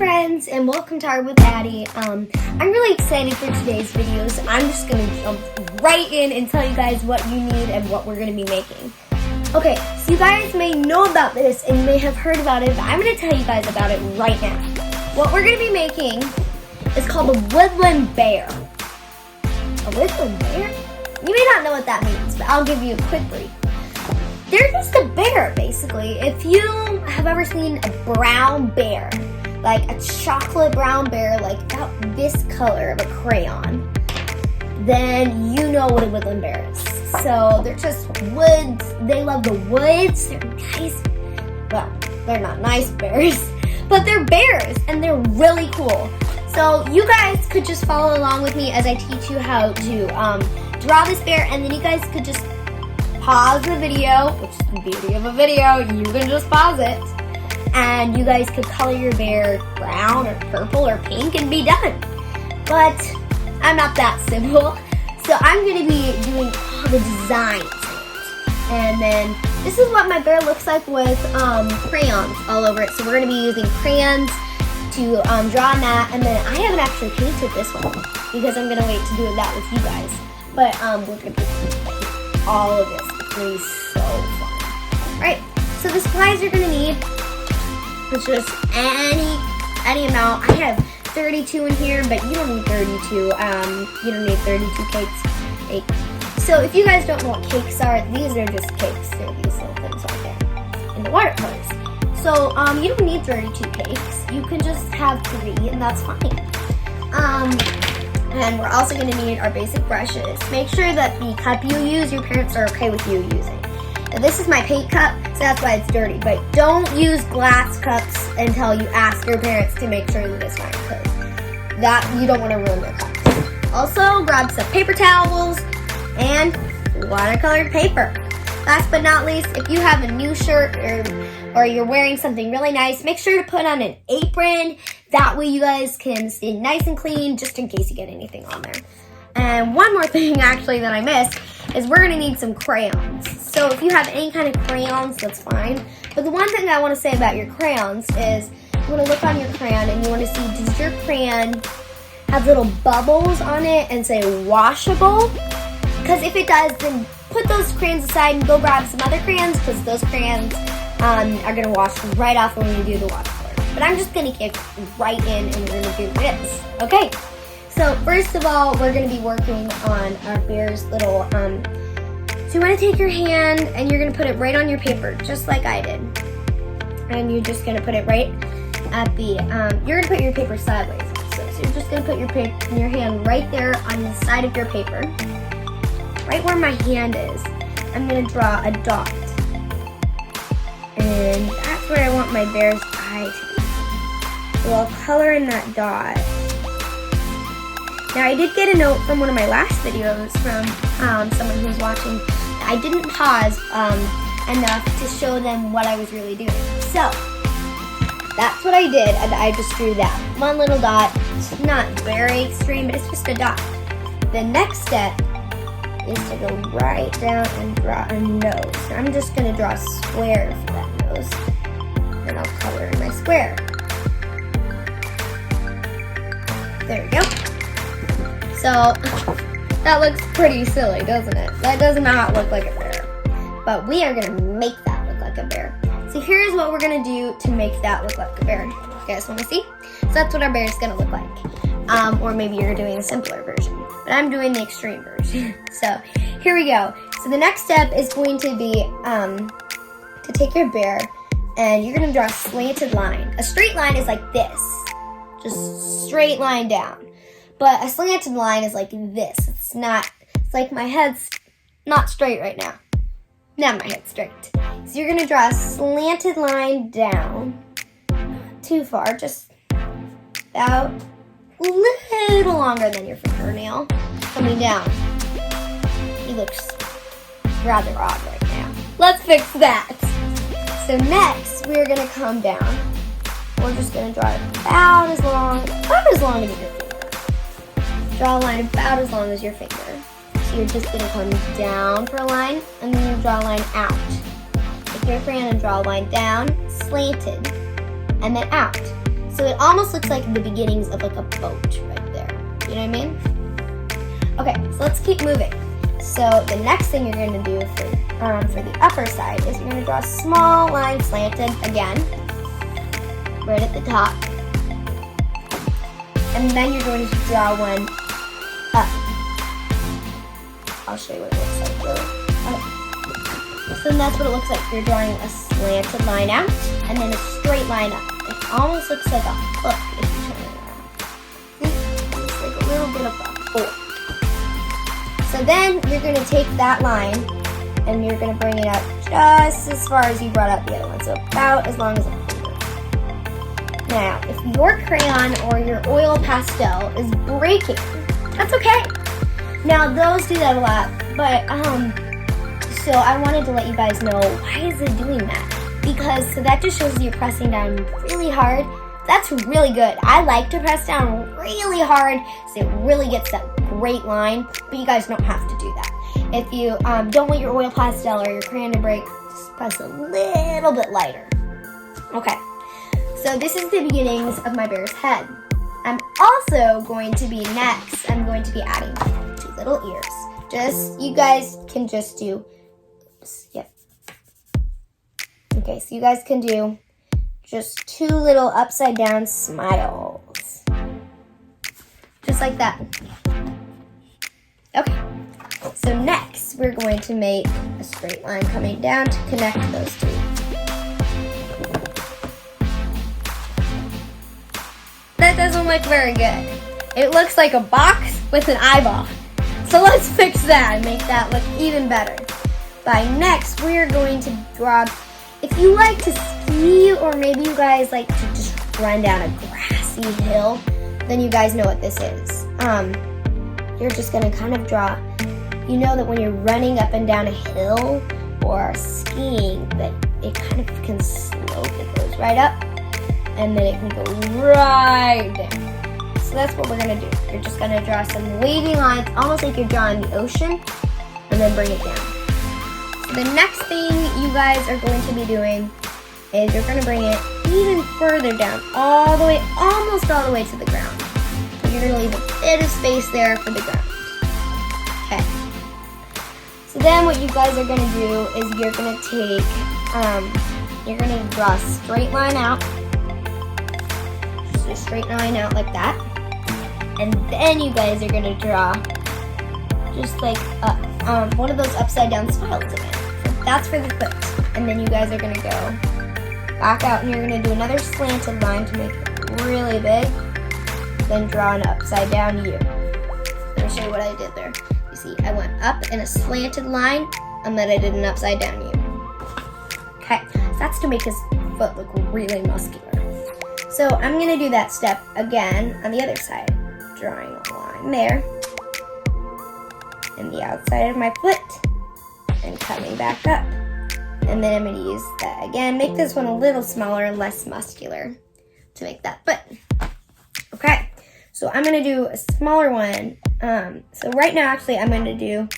friends, and welcome to Art with Addie. I'm really excited for today's videos. I'm just going to jump right in and tell you guys what you need and what we're going to be making. Okay, so you guys may know about this and may have heard about it, but I'm going to tell you guys about it right now. What we're going to be making is called a woodland bear. A woodland bear? You may not know what that means, but I'll give you a quick brief. They're just a bear, basically. If you have ever seen a brown bear, like a chocolate brown bear, like about this color of a crayon, then you know what a woodland bear is. So they're just woods. They love the woods. They're nice. Well, they're not nice bears, but they're bears, and they're really cool. So you guys could just follow along with me as I teach you how to draw this bear, and then you guys could just pause the video, which is the beauty of a video. You can just pause it, and you guys could color your bear brown or purple or pink and be done. But I'm not that simple, so I'm going to be doing all the designs. And then this is what my bear looks like with crayons all over it. So we're going to be using crayons to draw on that, and then I haven't actually painted this one because I'm going to wait to do that with you guys. But we're going to do all of this. It's going to be so fun. Alright, so the supplies you're going to need is just any amount. I have 32 in here, but you don't need 32. You don't need 32 cakes. So if you guys don't know what cakes are, these are just cakes. They're these little things right there in the watercolors. So you don't need 32 cakes. You can just have 3, and that's fine. And we're also going to need our basic brushes. Make sure that the cup you use, your parents are okay with you using. Now, this is my paint cup, so that's why it's dirty. But don't use glass cups until you ask your parents to make sure that it's fine, because that you don't want to ruin their cups. Also, grab some paper towels and watercolored paper. Last but not least, if you have a new shirt or you're wearing something really nice, make sure to put on an apron. That way you guys can stay nice and clean, just in case you get anything on there. And one more thing actually that I missed is we're going to need some crayons. So if you have any kind of crayons, that's fine. But the one thing I want to say about your crayons is you want to look on your crayon and you want to see, does your crayon have little bubbles on it and say washable? Because if it does, then put those crayons aside and go grab some other crayons, because those crayons are going to wash right off when we do the watercolor. But I'm just going to kick right in and we're going to do this. Okay, so first of all, we're going to be working on our bear's little, so you want to take your hand and you're going to put it right on your paper, just like I did. And you're just going to put it right at the, you're going to put your paper sideways. So you're just going to put your hand right there on the side of your paper. Right where my hand is, I'm going to draw a dot. And that's where I want my bear's eye to be. So I'll color in that dot. Now I did get a note from one of my last videos from someone who was watching. I didn't pause enough to show them what I was really doing. So that's what I did, and I just drew that one little dot. It's not very extreme, but it's just a dot. The next step is to go right down and draw a nose. So I'm just going to draw a square for that nose. Then I'll color in my square. There we go. So that looks pretty silly, doesn't it? That does not look like a bear. But we are going to make that look like a bear. So here's what we're going to do to make that look like a bear. You guys want to see? So that's what our bear is going to look like. Or maybe you're doing a simpler version. But I'm doing the extreme version. So here we go. So the next step is going to be to take your bear and you're going to draw a slanted line. A straight line is like this. Just straight line down. But a slanted line is like this. It's like my head's not straight right now. Now my head's straight. So you're going to draw a slanted line down. Not too far, just about a little longer than your fingernail coming down. He looks rather odd right now. Let's fix that. So next, we're going to come down. We're just going to draw it about as long as your finger. Draw a line about as long as your finger. So you're just going to come down for a line, and then you draw a line out. Take your crayon and draw a line down, slanted, and then out. So So it almost looks like the beginnings of like a boat right there. You know what I mean? Okay, so let's keep moving. So the next thing you're going to do for the upper side is you're going to draw a small line slanted again, right at the top. And then you're going to draw one up. I'll show you what it looks like. Okay. So then that's what it looks like. You're drawing a slanted line out and then a straight line up. It almost looks like a hook if you turn it around. See? It's like a little bit of a fork. So then you're going to take that line and you're going to bring it up just as far as you brought up the other one. So about as long as a finger. Now, if your crayon or your oil pastel is breaking, that's okay. Now, those do that a lot, but so I wanted to let you guys know, why is it doing that? Because, so that just shows you're pressing down really hard. That's really good. I like to press down really hard so it really gets that great line, but you guys don't have to do that. If you don't want your oil pastel or your crayon to break, just press a little bit lighter. Okay, so this is the beginnings of my bear's head. I'm also going to be I'm going to be adding 2 little ears. You guys can just do, yep. Okay, so you guys can do just 2 little upside down smiles. Just like that. Okay, so next we're going to make a straight line coming down to connect those 2. That doesn't look very good. It looks like a box with an eyeball. So let's fix that and make that look even better. By next, we're going to draw, if you like to ski or maybe you guys like to just run down a grassy hill, then you guys know what this is. You're just going to kind of draw, you know that when you're running up and down a hill or skiing, that it kind of can slope. It goes right up and then it can go right down. So that's what we're going to do. You're just going to draw some wavy lines, almost like you're drawing the ocean, and then bring it down. So the next thing you guys are going to be doing is you're going to bring it even further down, all the way, almost all the way to the ground. So you're going to leave a bit of space there for the ground. Okay. So then what you guys are going to do is you're going to take, you're going to draw a straight line out. Just a straight line out like that. And then you guys are going to draw just like one of those upside down smiles again. So that's for the foot. And then you guys are going to go back out and you're going to do another slanted line to make it really big. Then draw an upside down U. Let me show you what I did there. You see, I went up in a slanted line and then I did an upside down U. Okay, so that's to make his foot look really muscular. So I'm going to do that step again on the other side. Drawing a line there. And the outside of my foot. And coming back up. And then I'm going to use that again. Make this one a little smaller and less muscular to make that foot. Okay, so I'm going to do a smaller one. So right now, actually, I'm going to do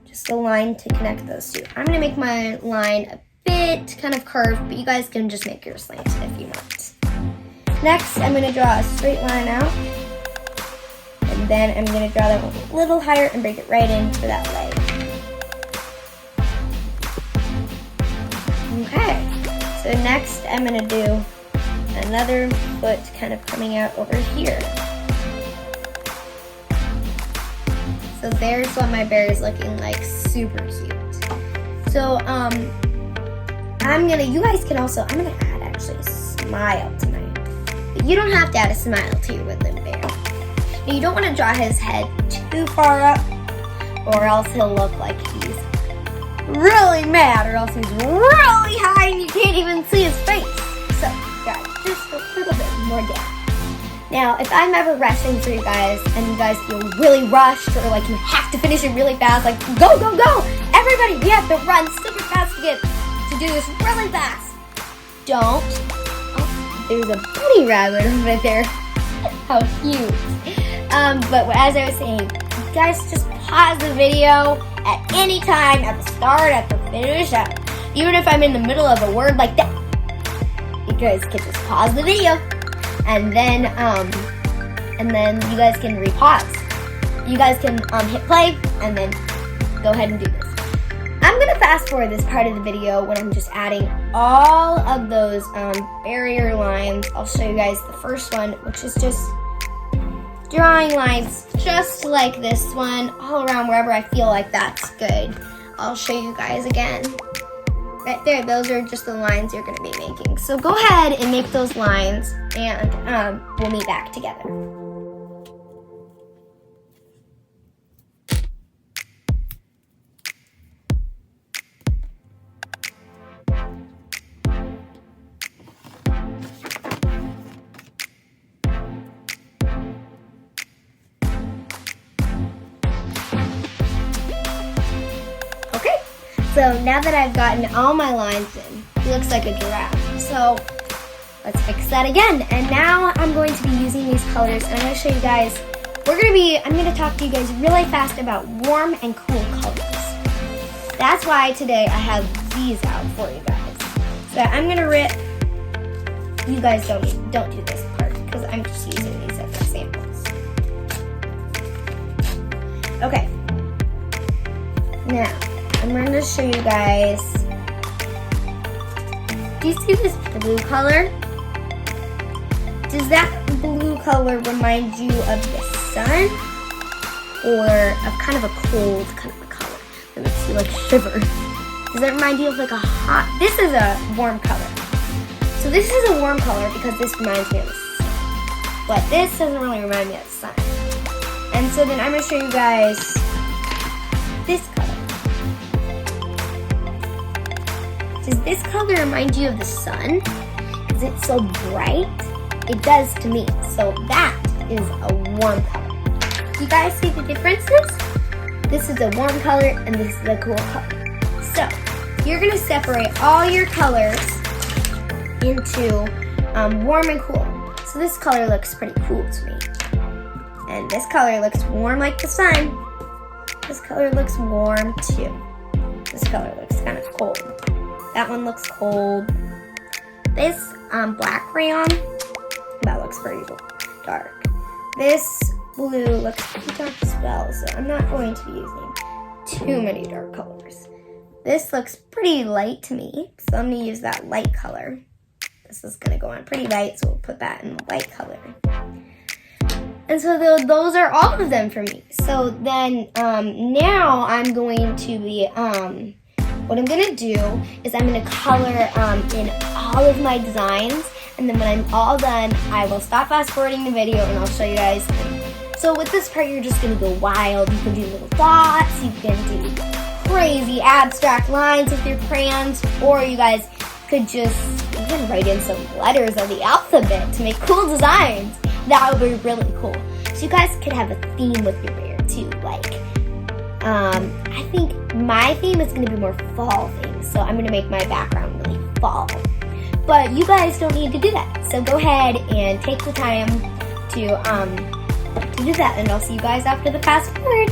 just a line to connect those 2. I'm going to make my line a bit kind of curved, but you guys can just make yours slanted if you want. Next, I'm going to draw a straight line out. And then I'm going to draw that one a little higher and bring it right in for that leg. Okay, so next I'm going to do another foot kind of coming out over here. So there's what my bear is looking like, super cute. So I'm gonna add actually a smile tonight. But you don't have to add a smile to your woodland bear. Now you don't want to draw his head too far up or else he'll look like he's really mad, or else he's really high and you can't even see his face. So, guys, just a little bit more down. Now, if I'm ever rushing for you guys and you guys feel really rushed or like you have to finish it really fast, like go, go, go! Everybody, we have to run super fast to do this really fast. Don't. Oh, there's a bunny rabbit over there. How cute. But as I was saying, you guys just pause the video at any time, at the start, at the finish, even if I'm in the middle of a word like that. You guys can just pause the video and then you guys can repause. You guys can hit play and then go ahead and do this. I'm gonna fast forward this part of the video when I'm just adding all of those barrier lines. I'll show you guys the first one, which is just drawing lines just like this one all around wherever I feel like that's good. I'll show you guys again. Right there, those are just the lines you're gonna be making. So go ahead and make those lines and we'll meet back together. So now that I've gotten all my lines in, he looks like a giraffe. So let's fix that again. And now I'm going to be using these colors, and I'm going to show you guys, I'm going to talk to you guys really fast about warm and cool colors. That's why today I have these out for you guys. So I'm going to rip, you guys don't do this part because I'm just using these as examples. Okay. Now, I'm going to show you guys. Do you see this blue color? Does that blue color remind you of the sun? Or of kind of a cold kind of a color that makes you like shiver? Does that remind you of like a hot? This is a warm color. So this is a warm color because this reminds me of the sun. But this doesn't really remind me of the sun. And so then I'm going to show you guys this color. Does this color remind you of the sun? Is it so bright? It does to me. So that is a warm color. Do you guys see the differences? This is a warm color and this is a cool color. So you're gonna separate all your colors into warm and cool. So this color looks pretty cool to me. And this color looks warm like the sun. This color looks warm too. This color looks kind of cold. That one looks cold. This black crayon, that looks pretty dark. This blue looks pretty dark as well, so I'm not going to be using too many dark colors. This looks pretty light to me, so I'm gonna use that light color. This is gonna go on pretty light, so we'll put that in the light color. And so those are all of them for me. So then now I'm going to be, what I'm gonna do is I'm gonna color in all of my designs, and then when I'm all done, I will stop fast forwarding the video and I'll show you guys. So with this part, you're just gonna go wild. You can do little dots, you can do crazy abstract lines with your crayons, or you guys could just even write in some letters of the alphabet to make cool designs. That would be really cool. So you guys could have a theme with your bear too, like, I think my theme is going to be more fall theme, so I'm going to make my background really fall. But you guys don't need to do that, so go ahead and take the time to do that, and I'll see you guys after the fast forward.